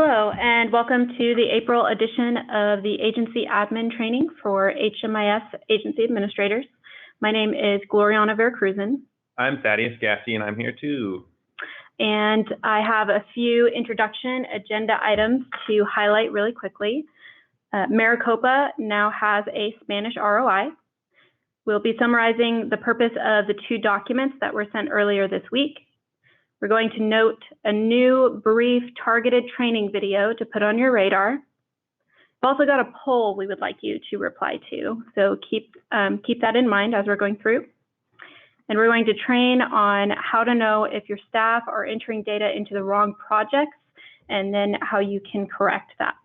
Hello, and welcome to the April edition of the Agency Admin Training for HMIS Agency Administrators. My name is Gloriana Veracruzan. I'm Thaddeus Gassy, and I'm here too. And I have a few introduction agenda items to highlight really quickly. Maricopa now has a Spanish ROI. We'll be summarizing the purpose of the two documents that were sent earlier this week. We're going to note a new brief targeted training video to put on your radar. We've also got a poll we would like you to reply to, so keep that in mind as we're going through. And we're going to train on how to know if your staff are entering data into the wrong projects and then how you can correct that.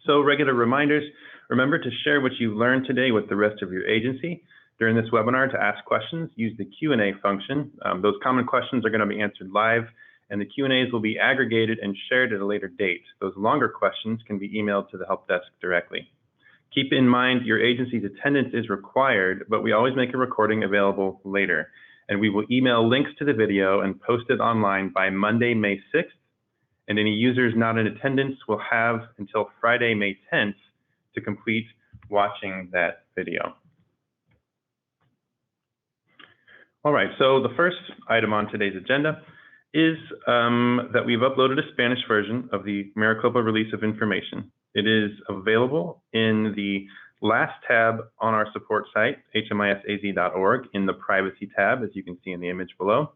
So regular reminders, remember to share what you learned today with the rest of your agency. During this webinar, to ask questions, use the Q&A function. Those common questions are going to be answered live, and the Q&As will be aggregated and shared at a later date. Those longer questions can be emailed to the help desk directly. Keep in mind your agency's attendance is required, but we always make a recording available later. And we will email links to the video and post it online by Monday, May 6th. And any users not in attendance will have until Friday, May 10th to complete watching that video. All right, so the first item on today's agenda is that we've uploaded a Spanish version of the Maricopa Release of Information. It is available in the last tab on our support site, hmisaz.org, in the Privacy tab, as you can see in the image below.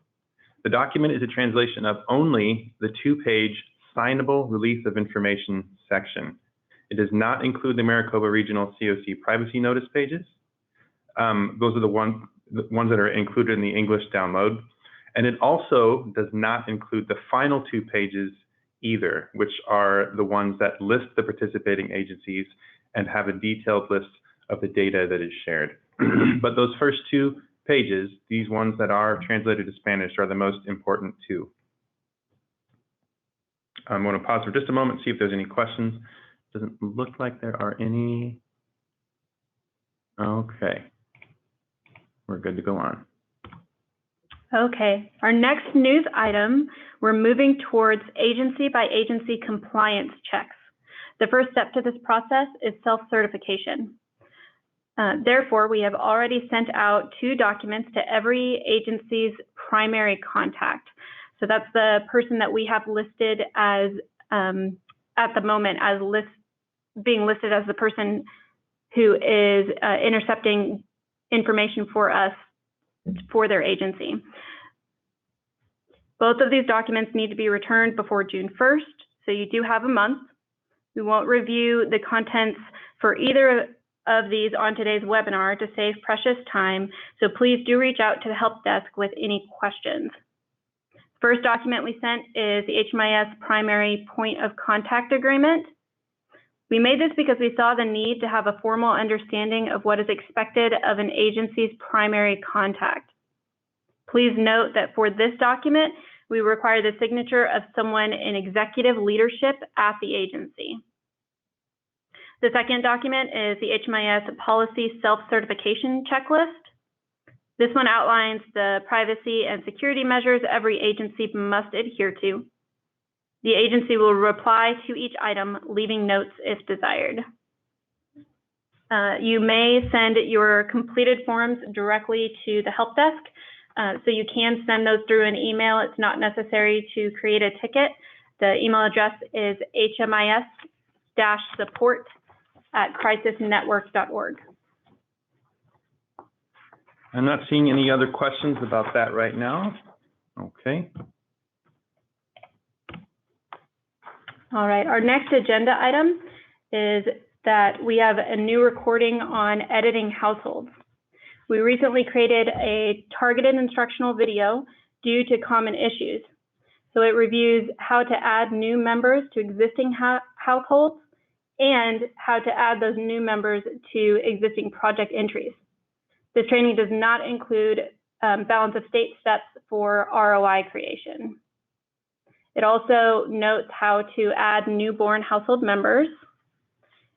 The document is a translation of only the two-page signable Release of Information section. It does not include the Maricopa Regional COC Privacy Notice pages. Those are the ones that are included in the English download. And it also does not include the final two pages either, which are the ones that list the participating agencies and have a detailed list of the data that is shared. But those first two pages, these ones that are translated to Spanish, are the most important too. I'm going to pause for just a moment, see if there's any questions. Doesn't look like there are any. Okay. We're good to go on. Okay, our next news item, we're moving towards agency by agency compliance checks. The first step to this process is self-certification. Therefore, we have already sent out two documents to every agency's primary contact. So that's the person that we have listed as, at the moment, as being listed as the person who is intercepting information for us for their agency. Both of these documents need to be returned before June 1st, so you do have a month. We won't review the contents for either of these on today's webinar to save precious time, so please do reach out to the help desk with any questions. First document we sent is the HMIS Primary Point of Contact Agreement. We made this because we saw the need to have a formal understanding of what is expected of an agency's primary contact. Please note that for this document, we require the signature of someone in executive leadership at the agency. The second document is the HMIS Policy Self-Certification Checklist. This one outlines the privacy and security measures every agency must adhere to. The agency will reply to each item, leaving notes if desired. You may send your completed forms directly to the help desk, so you can send those through an email. It's not necessary to create a ticket. The email address is hmis-support@crisisnetwork.org. I'm not seeing any other questions about that right now. Okay. All right, our next agenda item is that we have a new recording on editing households. We recently created a targeted instructional video due to common issues. So it reviews how to add new members to existing households and how to add those new members to existing project entries. This training does not include balance of state steps for ROI creation. It also notes how to add newborn household members.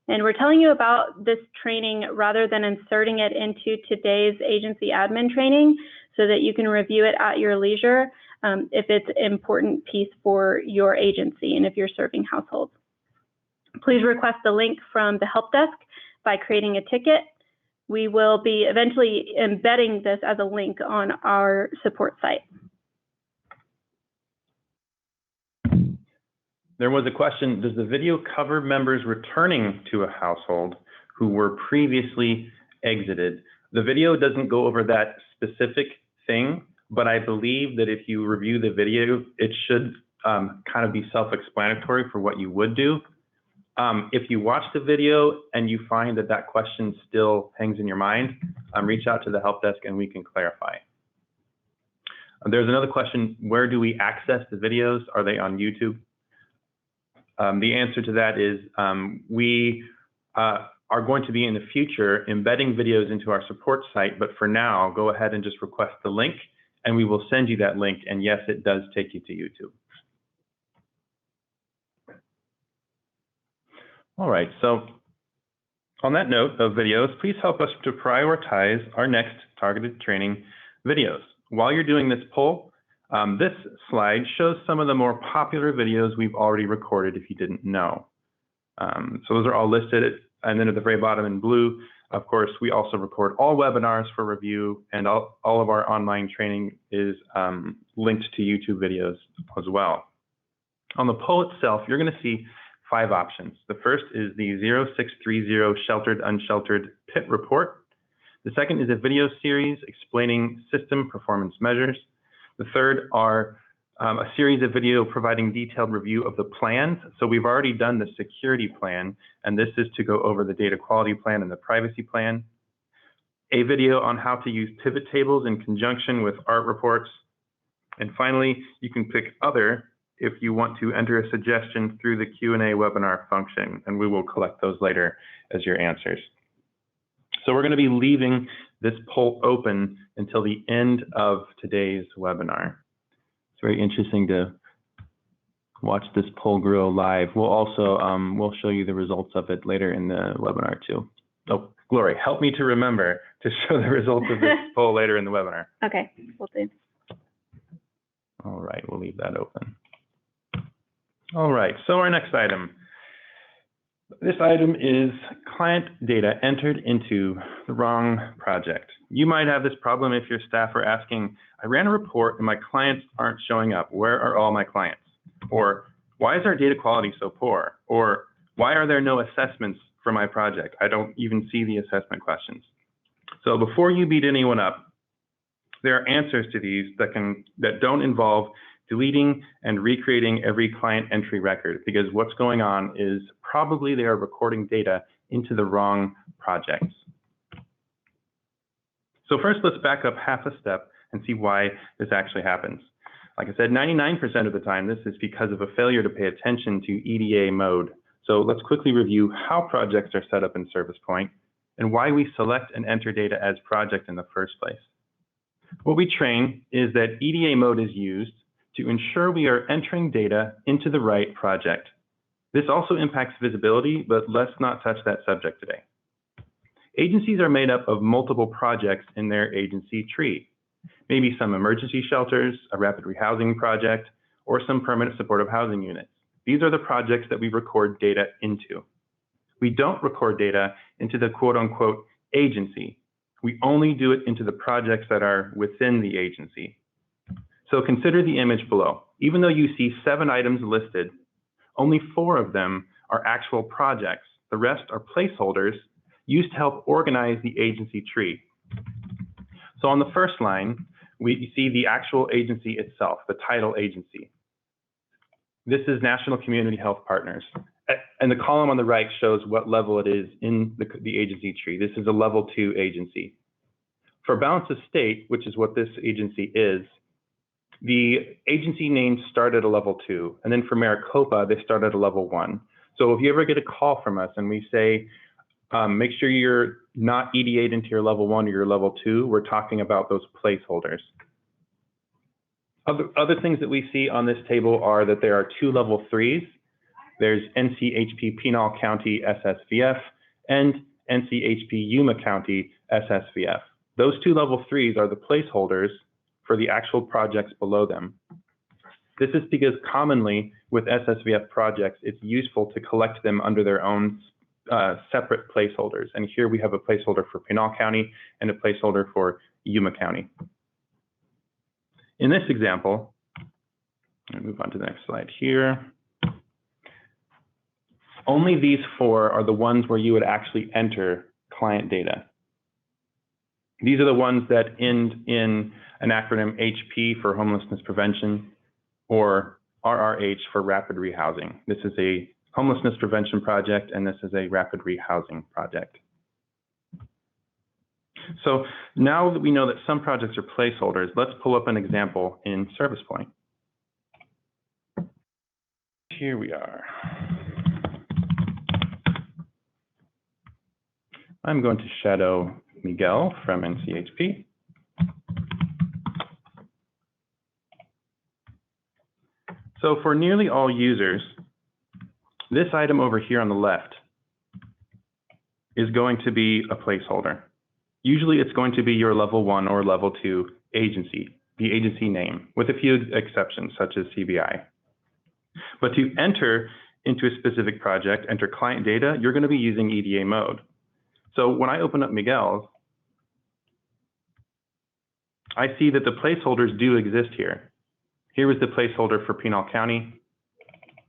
And we're telling you about this training rather than inserting it into today's agency admin training so that you can review it at your leisure. if it's an important piece for your agency and if you're serving households. Please request the link from the help desk by creating a ticket. We will be eventually embedding this as a link on our support site. There was a question, does the video cover members returning to a household who were previously exited? The video doesn't go over that specific thing, but I believe that if you review the video, it should kind of be self-explanatory for what you would do. If you watch the video and you find that that question still hangs in your mind, reach out to the help desk and we can clarify. There's another question, where do we access the videos? Are they on YouTube? The answer to that is we are going to be in the future embedding videos into our support site, but for now, go ahead and just request the link and we will send you that link. And yes, it does take you to YouTube. All right, so on that note of videos, please help us to prioritize our next targeted training videos. While you're doing this poll, this slide shows some of the more popular videos we've already recorded if you didn't know. So those are all listed, and then at the very bottom in blue, of course, we also record all webinars for review, and all of our online training is linked to YouTube videos as well. On the poll itself, you're going to see 5 options. The first is the 0630 Sheltered Unsheltered PIT report. The second is a video series explaining system performance measures. The third are a series of video providing detailed review of the plans. So we've already done the security plan, and this is to go over the data quality plan and the privacy plan. A video on how to use pivot tables in conjunction with ART reports. And finally, you can pick other if you want to enter a suggestion through the Q&A webinar function, and we will collect those later as your answers. So we're going to be leaving this poll open until the end of today's webinar. It's very interesting to watch this poll grow live. We'll also we'll show you the results of it later in the webinar too. Oh, Glory, help me to remember to show the results of this poll later in the webinar. Okay, we'll do. All right, we'll leave that open. All right, so our next item. This item is client data entered into the wrong project. You might have this problem if your staff are asking, I ran a report and my clients aren't showing up. Where are all my clients? Or why is our data quality so poor? Or why are there no assessments for my project? I don't even see the assessment questions. So before you beat anyone up, there are answers to these that don't involve deleting and recreating every client entry record, because what's going on is probably they are recording data into the wrong projects. So first, let's back up half a step and see why this actually happens. Like I said, 99% of the time, this is because of a failure to pay attention to EDA mode. So let's quickly review how projects are set up in Service Point and why we select and enter data as project in the first place. What we train is that EDA mode is used to ensure we are entering data into the right project. This also impacts visibility, but let's not touch that subject today. Agencies are made up of multiple projects in their agency tree. Maybe some emergency shelters, a rapid rehousing project, or some permanent supportive housing units. These are the projects that we record data into. We don't record data into the quote-unquote agency. We only do it into the projects that are within the agency. So consider the image below. Even though you see 7 items listed, only 4 of them are actual projects. The rest are placeholders used to help organize the agency tree. So on the first line, we see the actual agency itself, the title agency. This is National Community Health Partners. And the column on the right shows what level it is in the agency tree. This is a level 2 agency. For balance of state, which is what this agency is, the agency names start at a level 2, and then for Maricopa, they start at a level 1. So if you ever get a call from us and we say, make sure you're not EDA'd into your level 1 or your level 2, we're talking about those placeholders. Other things that we see on this table are that there are 2 level 3s. There's NCHP Pinal County SSVF and NCHP Yuma County SSVF. Those 2 level 3s are the placeholders for the actual projects below them. This is because commonly with SSVF projects, it's useful to collect them under their own separate placeholders. And here we have a placeholder for Pinal County and a placeholder for Yuma County. In this example, I'll move on to the next slide here. Only these four are the ones where you would actually enter client data. These are the ones that end in an acronym HP for homelessness prevention or RRH for rapid rehousing. This is a homelessness prevention project and this is a rapid rehousing project. So now that we know that some projects are placeholders, let's pull up an example in Service Point. Here we are. I'm going to shadow Miguel from NCHP. So for nearly all users, this item over here on the left is going to be a placeholder. Usually it's going to be your level 1 or level 2 agency, the agency name, with a few exceptions such as CBI. But to enter into a specific project, enter client data, you're going to be using EDA mode. So when I open up Miguel's, I see that the placeholders do exist here. Here was the placeholder for Pinal County.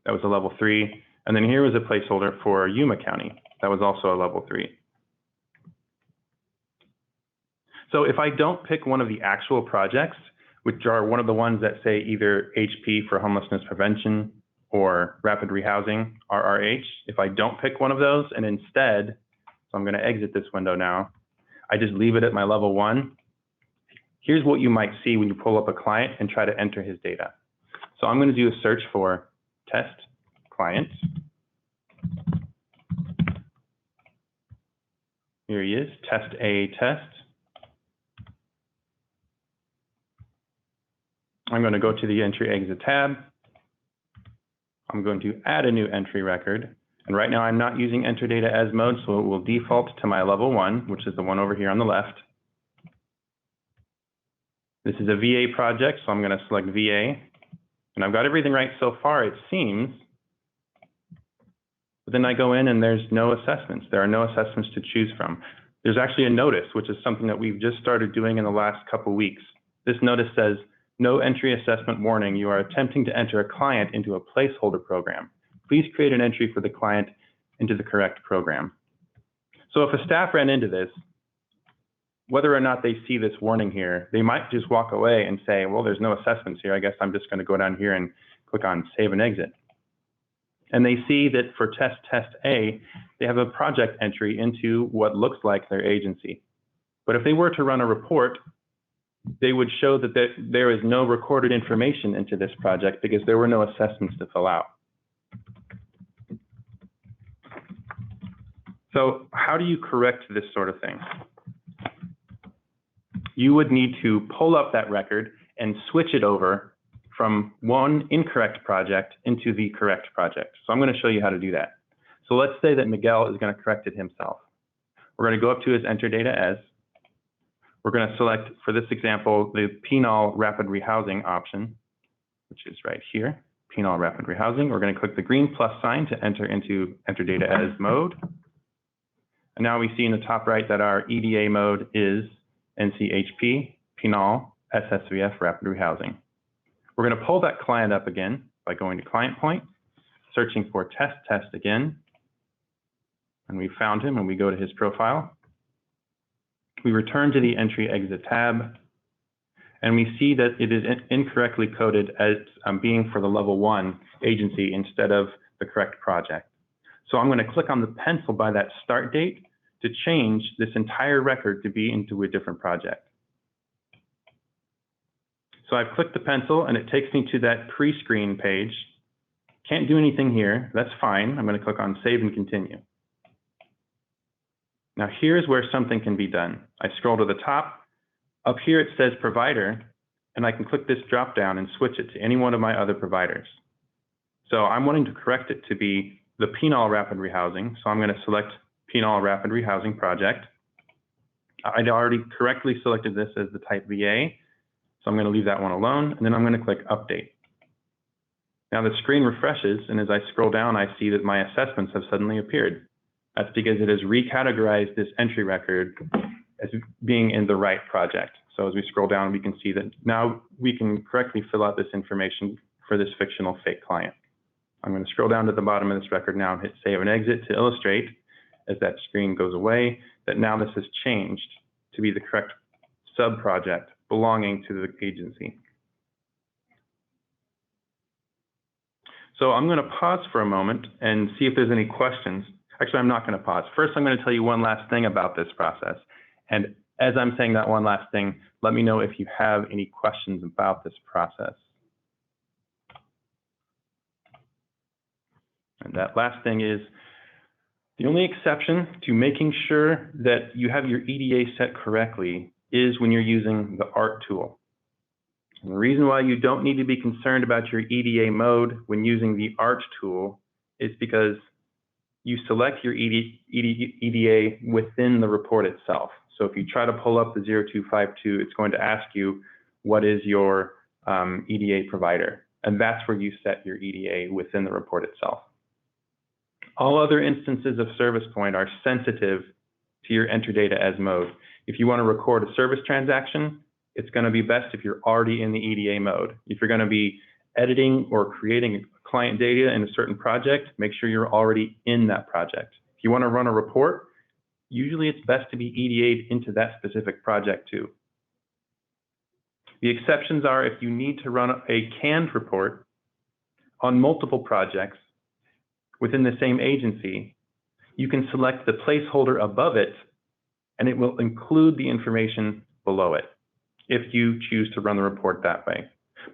That was a level 3. And then here was a placeholder for Yuma County. That was also a level 3. So if I don't pick one of the actual projects, which are one of the ones that say either HP for homelessness prevention or rapid rehousing, RRH, if I don't pick one of those and instead, so I'm going to exit this window now, I just leave it at my level 1, here's what you might see when you pull up a client and try to enter his data. So I'm going to do a search for test client. Here he is, test A test. I'm going to go to the entry exit tab. I'm going to add a new entry record. And right now I'm not using enter data as mode, so it will default to my level 1, which is the one over here on the left. This is a VA project, so I'm going to select VA. And I've got everything right so far, it seems. But then I go in and there's no assessments. There are no assessments to choose from. There's actually a notice, which is something that we've just started doing in the last couple weeks. This notice says, no entry assessment warning. You are attempting to enter a client into a placeholder program. Please create an entry for the client into the correct program. So if a staff ran into this, whether or not they see this warning here, they might just walk away and say, well, there's no assessments here. I guess I'm just going to go down here and click on save and exit. And they see that for test A, they have a project entry into what looks like their agency. But if they were to run a report, they would show that there is no recorded information into this project because there were no assessments to fill out. So how do you correct this sort of thing? You would need to pull up that record and switch it over from one incorrect project into the correct project. So I'm going to show you how to do that. So let's say that Miguel is going to correct it himself. We're going to go up to his enter data as. We're going to select, for this example, the Pinal Rapid Rehousing option, which is right here, Pinal Rapid Rehousing. We're going to click the green plus sign to enter into enter data as mode. And now we see in the top right that our EDA mode is NCHP, Pinal, SSVF Rapid Rehousing. We're going to pull that client up again by going to Client Point, searching for test again. And we found him and we go to his profile. We return to the entry exit tab and we see that it is incorrectly coded as being for the level 1 agency instead of the correct project. So I'm going to click on the pencil by that start date to change this entire record to be into a different project. So I've clicked the pencil and it takes me to that pre-screen page. Can't do anything here. That's fine. I'm going to click on Save and Continue. Now here's where something can be done. I scroll to the top. Up here it says Provider, and I can click this drop down and switch it to any one of my other providers. So I'm wanting to correct it to be the Pinal Rapid Rehousing, so I'm going to select Pinal Rapid Rehousing Project. I'd already correctly selected this as the type VA, so I'm going to leave that one alone, and then I'm going to click Update. Now the screen refreshes, and as I scroll down, I see that my assessments have suddenly appeared. That's because it has recategorized this entry record as being in the right project. So as we scroll down, we can see that now we can correctly fill out this information for this fictional fake client. I'm going to scroll down to the bottom of this record now and hit save and exit to illustrate, as that screen goes away, that now this has changed to be the correct sub-project belonging to the agency. So I'm going to pause for a moment and see if there's any questions. Actually, I'm not going to pause. First, I'm going to tell you one last thing about this process. And as I'm saying that one last thing, let me know if you have any questions about this process. And that last thing is, the only exception to making sure that you have your EDA set correctly is when you're using the ART tool. And the reason why you don't need to be concerned about your EDA mode when using the ART tool is because you select your EDA within the report itself. So if you try to pull up the 0252, it's going to ask you, what is your EDA provider? And that's where you set your EDA within the report itself. All other instances of service point are sensitive to your enter data as mode. If you want to record a service transaction, it's going to be best if you're already in the EDA mode. If you're going to be editing or creating client data in a certain project, make sure you're already in that project. If you want to run a report, usually it's best to be EDA'd into that specific project too. The exceptions are if you need to run a canned report on multiple projects within the same agency, you can select the placeholder above it, and it will include the information below it if you choose to run the report that way.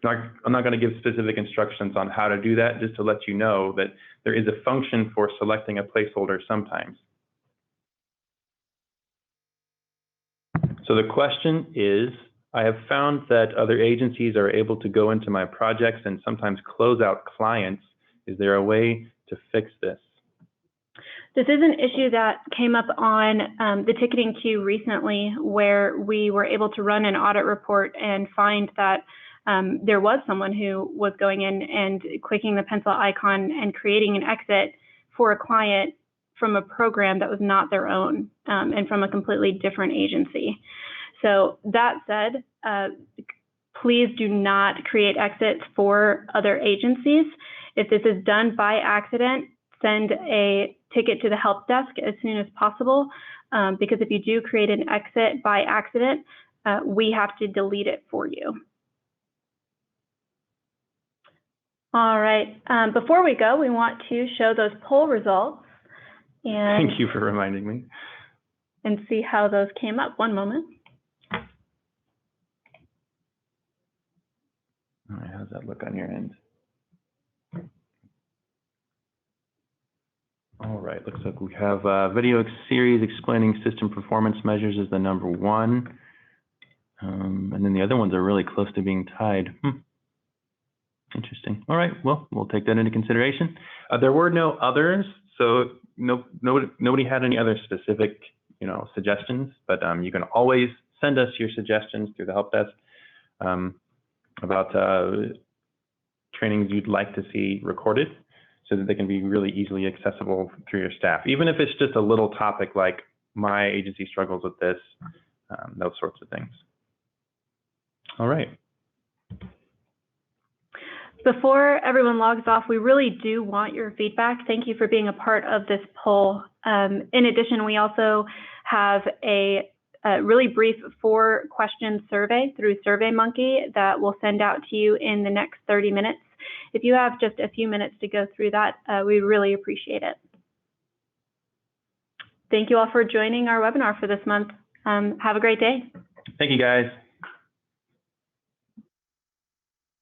I'm not going to give specific instructions on how to do that, just to let you know that there is a function for selecting a placeholder sometimes. So the question is, I have found that other agencies are able to go into my projects and sometimes close out clients. Is there a way to fix this? This is an issue that came up on the ticketing queue recently, where we were able to run an audit report and find that there was someone who was going in and clicking the pencil icon and creating an exit for a client from a program that was not their own and from a completely different agency. So that said, please do not create exits for other agencies. If this is done by accident, send a ticket to the help desk as soon as possible, because if you do create an exit by accident, we have to delete it for you. All right, before we go, we want to show those poll results. And thank you for reminding me. And see how those came up. One moment. All right, how's that look on your end? All right, looks like we have video series explaining system performance measures is the number one. And then the other ones are really close to being tied. Interesting. All right, well, we'll take that into consideration. There were no others, so nobody had any other specific, suggestions, but you can always send us your suggestions through the help desk about trainings you'd like to see recorded, so that they can be really easily accessible through your staff. Even if it's just a little topic like my agency struggles with this, those sorts of things. All right. Before everyone logs off, we really do want your feedback. Thank you for being a part of this poll. In addition, we also have a really brief 4-question survey through SurveyMonkey that we'll send out to you in the next 30 minutes. If you have just a few minutes to go through that, we really appreciate it. Thank you all for joining our webinar for this month. Have a great day. Thank you, guys.